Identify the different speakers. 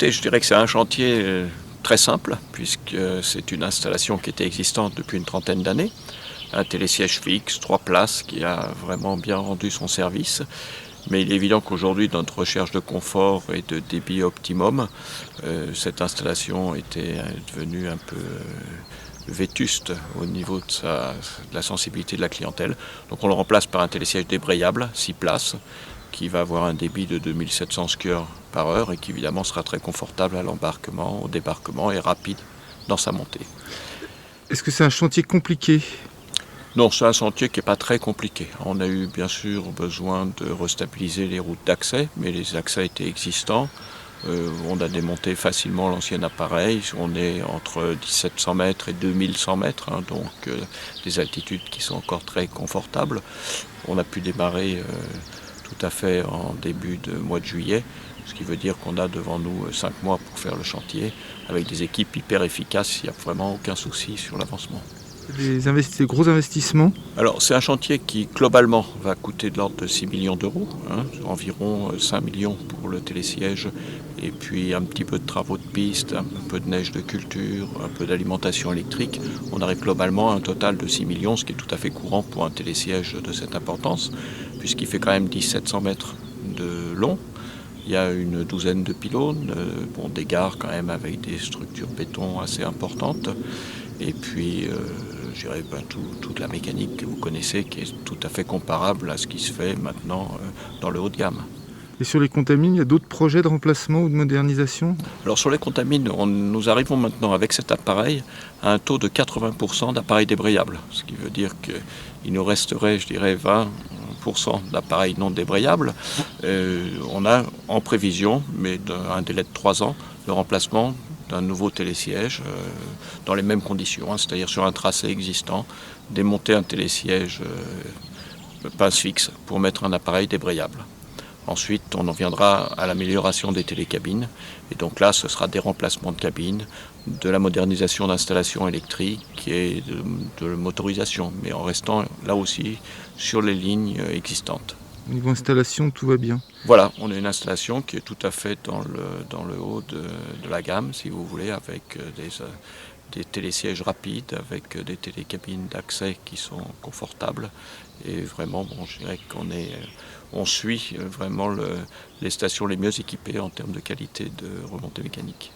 Speaker 1: écoutez, je dirais que c'est un chantier très simple, puisque c'est une installation qui était existante depuis une trentaine d'années. Un télésiège fixe, 3 places, qui a vraiment bien rendu son service. Mais il est évident qu'aujourd'hui, dans notre recherche de confort et de débit optimum, cette installation était devenue un peu vétuste au niveau de la sensibilité de la clientèle. Donc on le remplace par un télésiège débrayable, 6 places, qui va avoir un débit de 2700 skieurs par heure et qui évidemment sera très confortable à l'embarquement, au débarquement et rapide dans sa montée.
Speaker 2: Est-ce que c'est un chantier compliqué?
Speaker 1: Non, c'est un sentier qui n'est pas très compliqué. On a eu bien sûr besoin de restabiliser les routes d'accès, mais les accès étaient existants. On a démonté facilement l'ancien appareil. On est entre 1700 mètres et 2100 mètres, hein, donc des altitudes qui sont encore très confortables. On a pu démarrer tout à fait en début de mois de juillet, ce qui veut dire qu'on a devant nous 5 mois pour faire le chantier, avec des équipes hyper efficaces. Il n'y a vraiment aucun souci sur l'avancement.
Speaker 2: Des gros investissements?
Speaker 1: Alors c'est un chantier qui globalement va coûter de l'ordre de 6 millions d'euros, hein, environ 5 millions pour le télésiège, et puis un petit peu de travaux de piste, un peu de neige de culture, un peu d'alimentation électrique. On arrive globalement à un total de 6 millions, ce qui est tout à fait courant pour un télésiège de cette importance, puisqu'il fait quand même 1700 mètres de long. Il y a une douzaine de pylônes, des gares quand même avec des structures béton assez importantes. Et puis, je dirais toute la mécanique que vous connaissez qui est tout à fait comparable à ce qui se fait maintenant dans le haut de gamme.
Speaker 2: Et sur les contamines, il y a d'autres projets de remplacement ou de modernisation?
Speaker 1: Alors sur les contamines, nous arrivons maintenant avec cet appareil à un taux de 80% d'appareils débrayables. Ce qui veut dire qu'il nous resterait, je dirais, 20% d'appareils non débrayables. On a en prévision, mais d'un délai de 3 ans, le remplacement d'un nouveau télésiège dans les mêmes conditions, hein, c'est-à-dire sur un tracé existant, démonter un télésiège pince fixe pour mettre un appareil débrayable. Ensuite, on en viendra à l'amélioration des télécabines. Et donc là, ce sera des remplacements de cabines, de la modernisation d'installations électriques et de motorisation, mais en restant là aussi sur les lignes existantes.
Speaker 2: Au niveau installation, tout va bien.
Speaker 1: Voilà, on a une installation qui est tout à fait dans le haut de la gamme, si vous voulez, avec des télésièges rapides, avec des télécabines d'accès qui sont confortables. Et vraiment, je dirais on suit vraiment les stations les mieux équipées en termes de qualité de remontée mécanique.